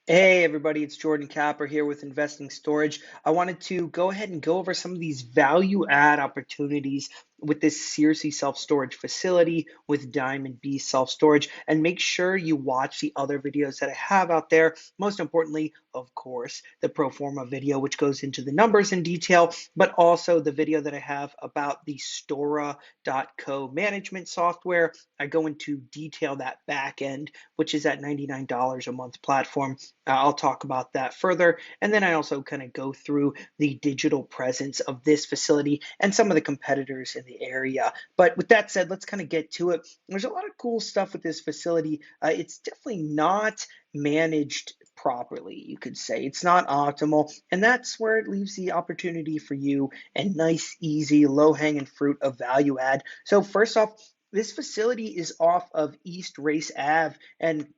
Hey everybody, it's Jordan Capper here with Investing Storage. I wanted to go ahead and go over some of these value add opportunities with this Searcy self storage facility with Diamond B self storage, and make sure you watch the other videos that I have out there. Most importantly, of course, the pro forma video, which goes into the numbers in detail, but also the video that I have about the Stora.co management software. I go into detail that back end, which is that $99 a month platform. I'll talk about that further. And then I also kind of go through the digital presence of this facility and some of the competitors in the area. But with that said, let's kind of get to it. There's a lot of cool stuff with this facility. It's definitely not managed properly, you could say. It's not optimal. And that's where it leaves the opportunity for you and nice, easy, low hanging fruit of value add. So, first off, this facility is off of East Race Ave, and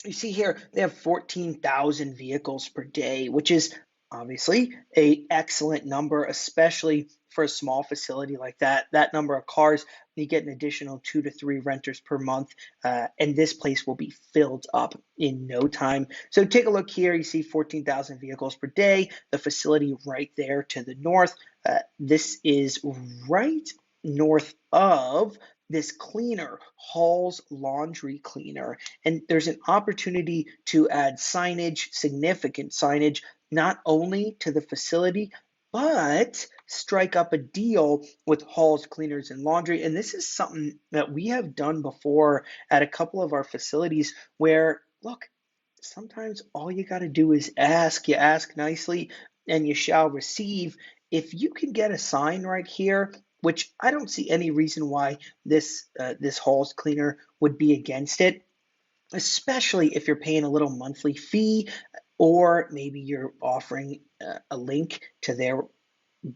you see here they have 14,000 vehicles per day, which is obviously a excellent number, especially for a small facility like that. That number of cars, you get an additional 2 to 3 renters per month, and this place will be filled up in no time. So take a look here. You see 14,000 vehicles per day. The facility right there to the north. This is right north of this cleaner, Hall's Laundry Cleaner. And there's an opportunity to add signage, significant signage, not only to the facility, but strike up a deal with Hall's Cleaners and Laundry. And this is something that we have done before at a couple of our facilities where, look, sometimes all you got to do is ask. You ask nicely and you shall receive. If you can get a sign right here, which I don't see any reason why this Hall's Cleaner would be against it, especially if you're paying a little monthly fee, or maybe you're offering a link to their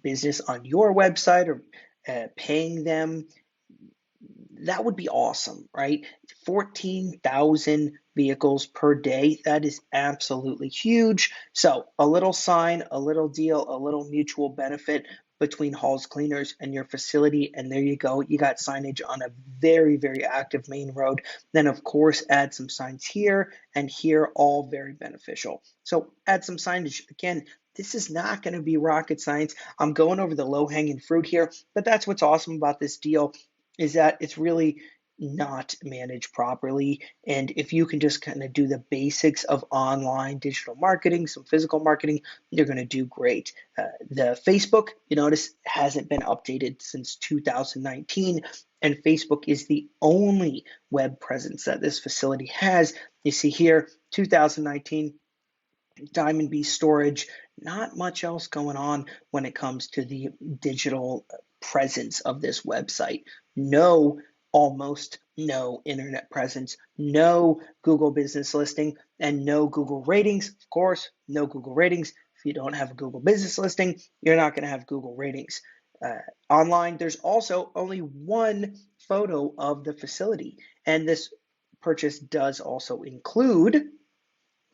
business on your website, or paying them. That would be awesome, right? 14,000 vehicles per day. That is absolutely huge. So, a little sign, a little deal, a little mutual benefit between Hall's Cleaners and your facility. And there you go. You got signage on a very, very active main road. Then, of course, add some signs here and here, all very beneficial. So, add some signage. Again, this is not going to be rocket science. I'm going over the low hanging fruit here, but that's what's awesome about this deal is that it's really not managed properly. And if you can just kind of do the basics of online digital marketing, some physical marketing, you're going to do great. The Facebook, you notice, hasn't been updated since 2019. And Facebook is the only web presence that this facility has. You see here, 2019, Diamond B storage, not much else going on when it comes to the digital presence of this website. No, almost no internet presence, no Google business listing, and no Google ratings. Of course, no Google ratings. If you don't have a Google business listing, you're not going to have Google ratings. Online, there's also only one photo of the facility, and this purchase does also include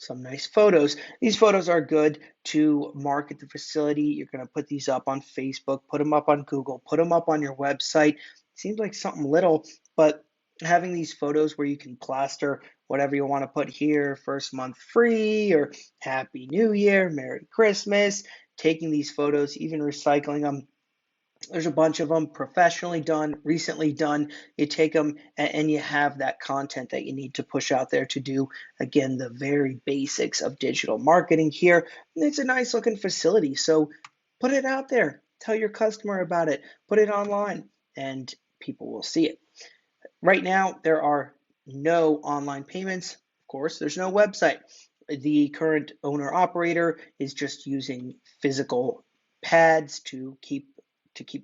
some nice photos. These photos are good to market the facility. You're going to put these up on Facebook, put them up on Google, put them up on your website. Seems like something little, but having these photos where you can plaster whatever you want to put here, first month free, or Happy New Year, Merry Christmas, taking these photos, even recycling them. There's a bunch of them professionally done, recently done. You take them and you have that content that you need to push out there to do, again, the very basics of digital marketing here. And it's a nice looking facility. So put it out there. Tell your customer about it. Put it online and people will see it. Right now, there are no online payments. Of course, there's no website. The current owner operator is just using physical pads to keep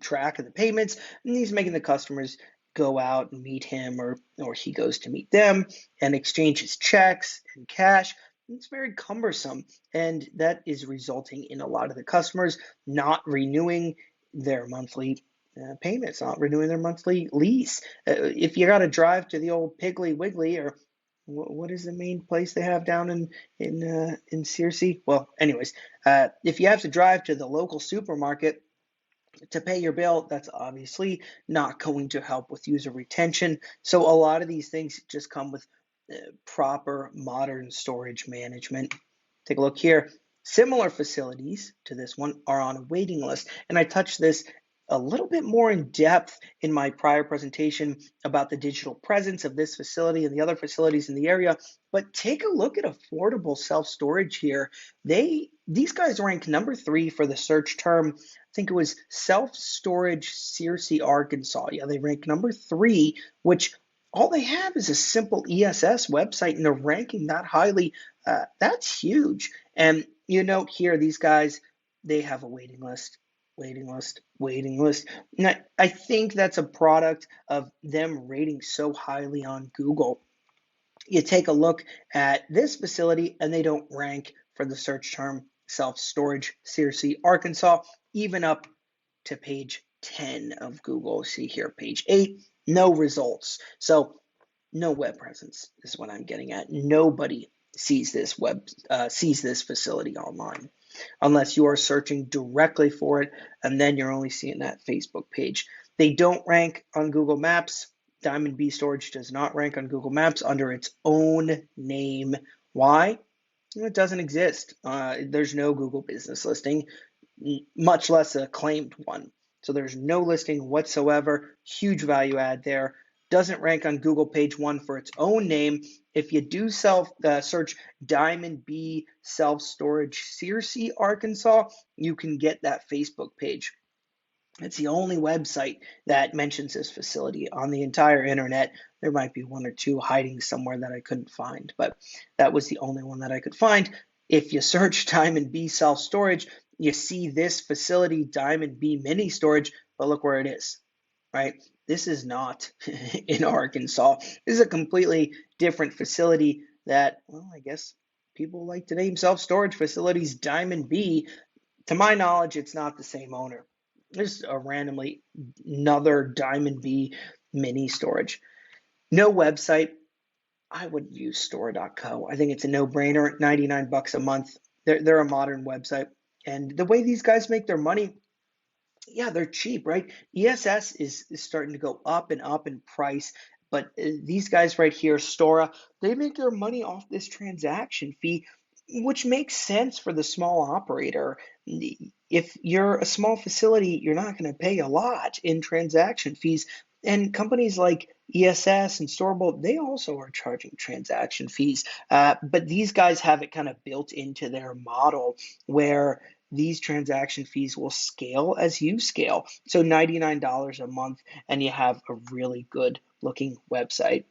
track of the payments, and he's making the customers go out and meet him, or he goes to meet them and exchanges checks and cash. It's very cumbersome, and that is resulting in a lot of the customers not renewing their monthly payments, not renewing their monthly lease. If you got to drive to the old Piggly Wiggly, or what is the main place they have down in Searcy? Well, anyways, if you have to drive to the local supermarket to pay your bill, that's obviously not going to help with user retention. So a lot of these things just come with proper modern storage management. Take a look here. Similar facilities to this one are on a waiting list, and I touched this a little bit more in depth in my prior presentation about the digital presence of this facility and the other facilities in the area. But take a look at affordable self-storage here. These guys rank number 3 for the search term. I think it was self-storage Searcy, Arkansas. Yeah, they rank number 3, which all they have is a simple ESS website, and they're ranking that highly. That's huge. And you note here, these guys, they have a waiting list, waiting list, waiting list. And I think that's a product of them rating so highly on Google. You take a look at this facility, and they don't rank for the search term self-storage Searcy, Arkansas, even up to page 10 of Google. See here, page 8, no results. So no web presence is what I'm getting at. Nobody sees this facility online unless you are searching directly for it, and then you're only seeing that Facebook page. They don't rank on Google Maps. Diamond B Storage does not rank on Google Maps under its own name. Why? It doesn't exist. There's no Google business listing, much less a claimed one. So there's no listing whatsoever. Huge value add there. Doesn't rank on Google page 1 for its own name. If you do search Diamond B Self Storage Searcy, Arkansas, you can get that Facebook page. It's the only website that mentions this facility on the entire internet. There might be one or two hiding somewhere that I couldn't find, but that was the only one that I could find. If you search Diamond B Self Storage, you see this facility, Diamond B Mini Storage, but look where it is, right? This is not in Arkansas. This is a completely different facility that, well, I guess people like to name self-storage facilities Diamond B. To my knowledge, it's not the same owner. There's a randomly another Diamond B mini storage. No website. I would use store.co. I think it's a no-brainer. 99 bucks a month. They're a modern website. And the way these guys make their money, yeah, they're cheap, right? ESS is starting to go up and up in price. But these guys right here, Stora, they make their money off this transaction fee, which makes sense for the small operator. If you're a small facility, you're not going to pay a lot in transaction fees. And companies like ESS and Storable, they also are charging transaction fees. But these guys have it kind of built into their model where these transaction fees will scale as you scale. So $99 a month, and you have a really good looking website.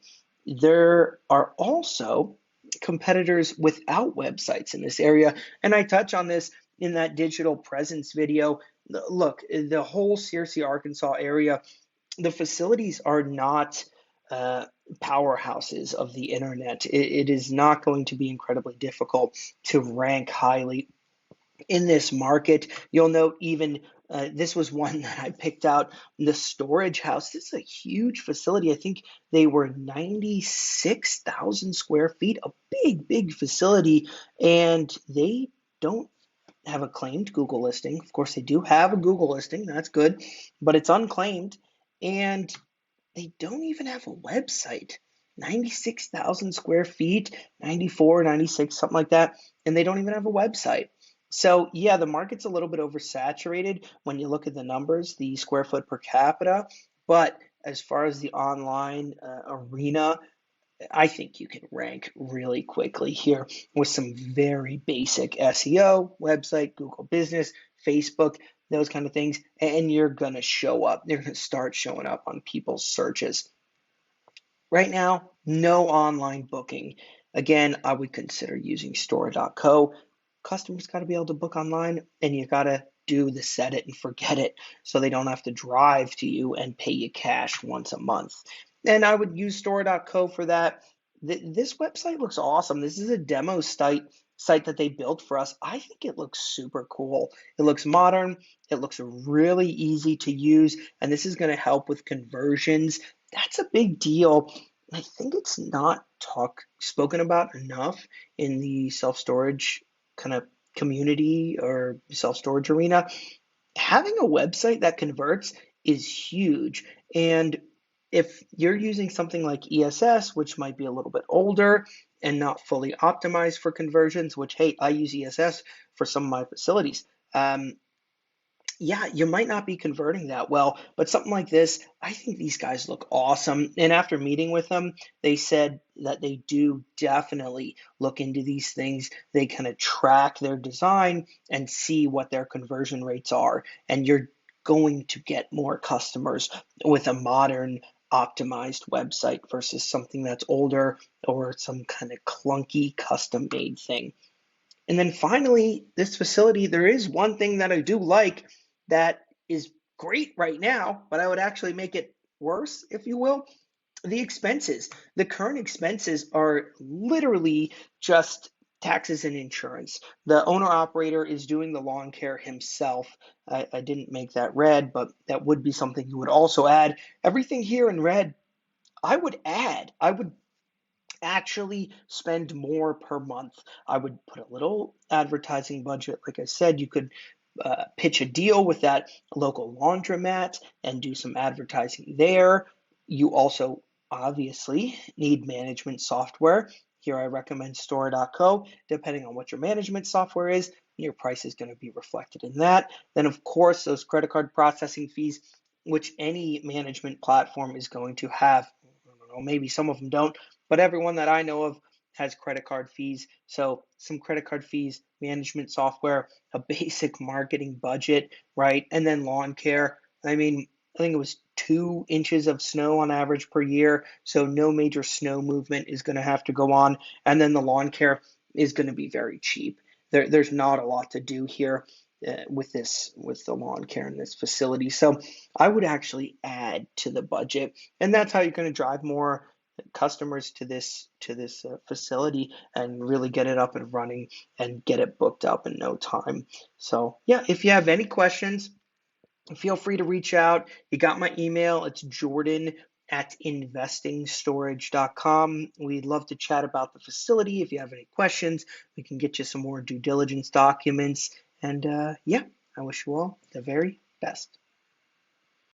There are also competitors without websites in this area, and I touch on this in that digital presence video. Look, the whole Searcy, Arkansas area, the facilities are not powerhouses of the internet. It is not going to be incredibly difficult to rank highly in this market. You'll note even this was one that I picked out, the storage house. This is a huge facility. I think they were 96,000 square feet, a big, big facility, and they don't have a claimed Google listing. Of course, they do have a Google listing. That's good, but it's unclaimed, and they don't even have a website. 96,000 square feet, 94, 96, something like that, and they don't even have a website. So yeah, the market's a little bit oversaturated when you look at the numbers, the square foot per capita, but as far as the online arena, I think you can rank really quickly here with some very basic SEO, website, Google Business, Facebook, those kind of things, and you're going to show up. You're going to start showing up on people's searches. Right now, no online booking. Again, I would consider using store.co. Customers got to be able to book online, and you got to do the set it and forget it so they don't have to drive to you and pay you cash once a month. And I would use store.co for that. This website looks awesome. This is a demo site that they built for us. I think it looks super cool. It looks modern. It looks really easy to use, and this is going to help with conversions. That's a big deal. I think it's not spoken about enough in the self-storage kind of community or self-storage arena. Having a website that converts is huge, and If you're using something like ESS, which might be a little bit older and not fully optimized for conversions, which, hey, I use ESS for some of my facilities. Yeah, you might not be converting that well, but something like this, I think these guys look awesome. And after meeting with them, they said that they do definitely look into these things. They kind of track their design and see what their conversion rates are. And you're going to get more customers with a modern, optimized website versus something that's older or some kind of clunky custom made thing. And then finally, this facility, there is one thing that I do like that is great right now, but I would actually make it worse, if you will. The expenses. The current expenses are literally just taxes and insurance. The owner operator is doing the lawn care himself. I didn't make that red, but that would be something you would also add. Everything here in red, I would add. I would actually spend more per month. I would put a little advertising budget. Like I said, you could pitch a deal with that local laundromat and do some advertising there. You also obviously need management software. Here I recommend Store.co. Depending on what your management software is, your price is going to be reflected in that. Then, of course, those credit card processing fees, which any management platform is going to have. I don't know, maybe some of them don't, but everyone that I know of has credit card fees. So some credit card fees, management software, a basic marketing budget, right? And then lawn care. I mean, I think it was 2 inches of snow on average per year. So no major snow movement is going to have to go on. And then the lawn care is going to be very cheap. There's not a lot to do here with the lawn care in this facility. So I would actually add to the budget, and that's how you're going to drive more customers to this facility and really get it up and running and get it booked up in no time. So yeah, if you have any questions, feel free to reach out. You got my email. It's jordan@investingstorage.com. We'd love to chat about the facility. If you have any questions, we can get you some more due diligence documents. And yeah, I wish you all the very best.